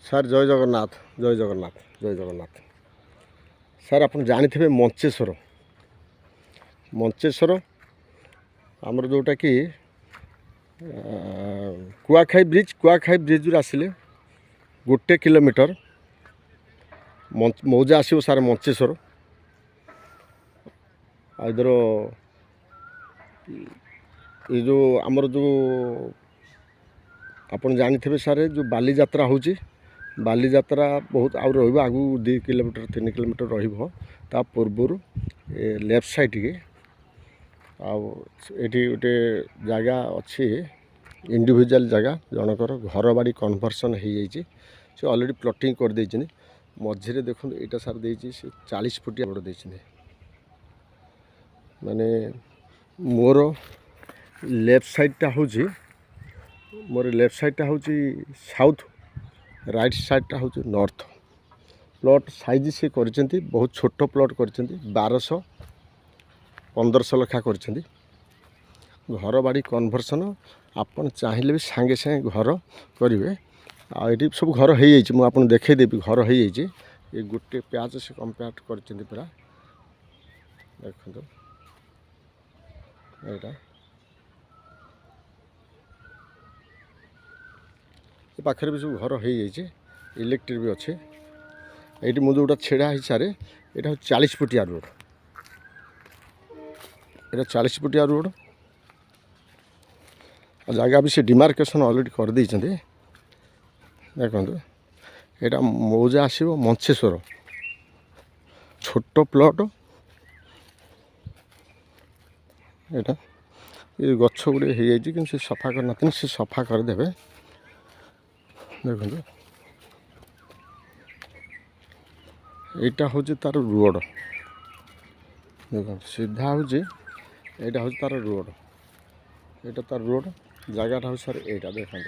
Sir ଜୟ ଜଗନ୍ନାଥ ଜୟ ଜଗନ୍ନାଥ ଜୟ Jagannath. Sir ଆପଣ ଜାଣିଥିବେ ମଞ୍ଚେଶ୍ୱର ଆମର ଯେଉଁଟାକି କୁଆଖାଇ ବ୍ରିଜ୍ରୁ ଆସିଲେ 1 କିଲୋମିଟର ମୌଜା ଆସିବ ସାର୍ ମଞ୍ଚେଶ୍ୱର। ଆଇଦର ଏ ଯେଉଁ ଆମର ଯେଉଁ ଆପଣ ଜାଣିଥିବେ ସାର୍ ଯେଉଁ ବାଲିଯାତ୍ରା ହେଉଛି, ବାଲିଯାତ୍ରା ବହୁତ ଆଉ ରହିବ ଆଗକୁ 2 କିଲୋମିଟର 3 କିଲୋମିଟର ରହିବ। ତା ପୂର୍ବରୁ ଲେଫ୍ଟ ସାଇଡ଼୍କି ଆଉ ଏଠି ଗୋଟେ ଜାଗା ଅଛି, ଇଣ୍ଡିଭିଜୁଆଲ୍ ଜାଗା, ଜଣଙ୍କର ଘର ବାଡ଼ି କନଭର୍ସନ୍ ହେଇଯାଇଛି। ସେ ଅଲରେଡ଼ି ପ୍ଲଟିଂ କରିଦେଇଛନ୍ତି। ମଝିରେ ଦେଖନ୍ତୁ ଏଇଟା ସାର୍ ଦେଇଛି, ସେ 40 ଫୁଟିଆ ରୋଡ଼ ଦେଇଛନ୍ତି। ମାନେ ମୋର ଲେଫ୍ଟ ସାଇଡ଼୍ଟା ହେଉଛି ସାଉଥ୍, ରାଇଟ୍ ସାଇଡ଼୍ଟା ହେଉଛି ନର୍ଥ। ପ୍ଲଟ୍ ସାଇଜ୍ ସେ କରିଛନ୍ତି, ବହୁତ ଛୋଟ ପ୍ଲଟ୍ କରିଛନ୍ତି, 1200-1500 ଲେଖା କରିଛନ୍ତି। ଘର ବାଡ଼ି କନଭର୍ସନ୍ ଆପଣ ଚାହିଁଲେ ବି ସାଙ୍ଗେ ସାଙ୍ଗେ ଘର କରିବେ। ଆଉ ଏଠି ସବୁ ଘର ହେଇଯାଇଛି, ମୁଁ ଆପଣଙ୍କୁ ଦେଖାଇଦେବି। ଘର ହେଇଯାଇଛି, ଏ ଗୋଟେ ପ୍ୟାଚ୍ ସେ କମ୍ପ୍ୟାକ୍ଟ କରିଛନ୍ତି ପୁରା। ଦେଖନ୍ତୁ ଏଇଟା ଏ ପାଖରେ ବି ସବୁ ଘର ହେଇଯାଇଛି, ଇଲେକ୍ଟ୍ରିକ୍ ବି ଅଛି। ଏଇଠି ମୁଁ ଯେଉଁଟା ଛିଡ଼ା ହେଇଛି ସାରେ, ଏଇଟା ହେଉଛି 40 ଫୁଟିଆ ରୋଡ଼। ଏଇଟା 40 ଫୁଟିଆ ରୋଡ଼। ଆଉ ଜାଗା ବି ସେ ଡିମାର୍କେସନ୍ ଅଲରେଡ଼ି କରିଦେଇଛନ୍ତି। ଦେଖନ୍ତୁ ଏଇଟା ମୌଜା ଆସିବ ମଞ୍ଚେଶ୍ୱର, ଛୋଟ ପ୍ଲଟ୍। ଏଇଟା ଏ ଗଛ ଗୁଡ଼ିଏ ହେଇଯାଇଛି, କିନ୍ତୁ ସେ ସଫା କରିନଥିଲେ, ସେ ସଫା କରିଦେବେ। ଦେଖନ୍ତୁ এইটা হচ্ছে তার রোড। দেখুন সিধা হচ্ছে এইটা হচ্ছে তার রোড, এটা তার রোড। জায়গাটা হচ্ছে স্যার এইটা দেখুন,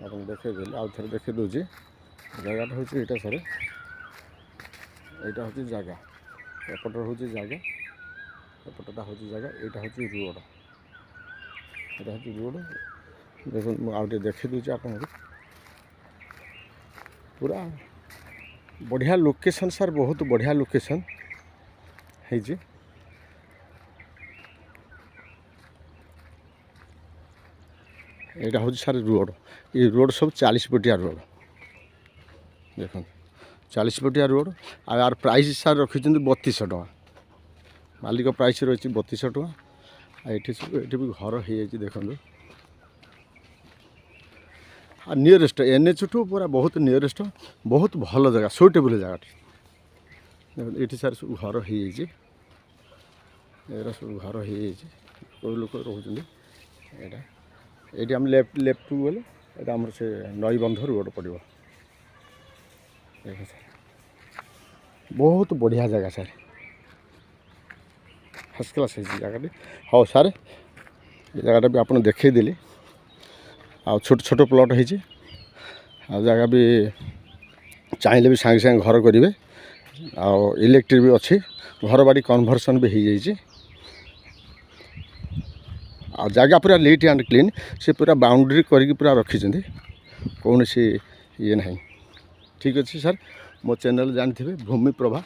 আপনার দেখে দেলে আউ থরে দেখে দেছি। জায়গাটা হচ্ছে এইটা স্যার, এইটা হচ্ছে জায়গা, এপটর হচ্ছে জায়গা, এপটটা হচ্ছে জায়গা, এইটা হচ্ছে রোড, এটা হচ্ছে রোড। দেখুন আউ টিকে দেখে দেছি আপনার। পুরা बढ़िया लोकेशन सार, बहुत बढ़िया लोकेशन है। यहाँ हूँ सार रोड, ये रोड सब 40 फुटिया रोड। देख 40 फुटिया रोड। आर प्राइस सार रखी 3200 टका, मालिक प्राइस रही 3200 टका। ये सब ये भी घर हो देखो, नियरेस्ट NH टू पूरा बहुत नियरेस्ट, बहुत भल जगह, सुइटेबल जगह। ये सार सब घर हो सब घर हो लोक रोच। ये आम लेफ्ट को गले ये आम से नईबंध रोड पड़ो। बहुत बढ़िया जगह सार, फर्स्ट क्लास है जगह। हाँ सार ये जगह भी आपने देखईदेली। आ छोट छोट प्लट है, जगह भी चाहिए भी सांगे सांगे घर करेंगे। इलेक्ट्रिक भी अच्छी, घर बाड़ी कन्वर्सन भी हो जाए। आ जगह पूरा नीट एंड क्लीन, से पूरा बाउंड्री करके पूरा रखी कौन सी ये ना। ठीक अच्छे सर, मो चैनल जानते भूमि प्रभा,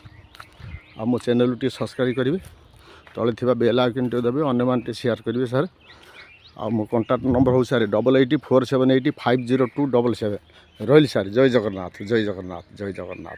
आ मो चैनल टी सब्सक्राइब करेंगे, तले थी बेल आइकन टे देवे, अन्य मैंने शेयर करेंगे सर। आ मो कॉन्टैक्ट नंबर हो सार 884780502777। रही सार, जय जगन्नाथ जय जगन्नाथ जय जगन्नाथ।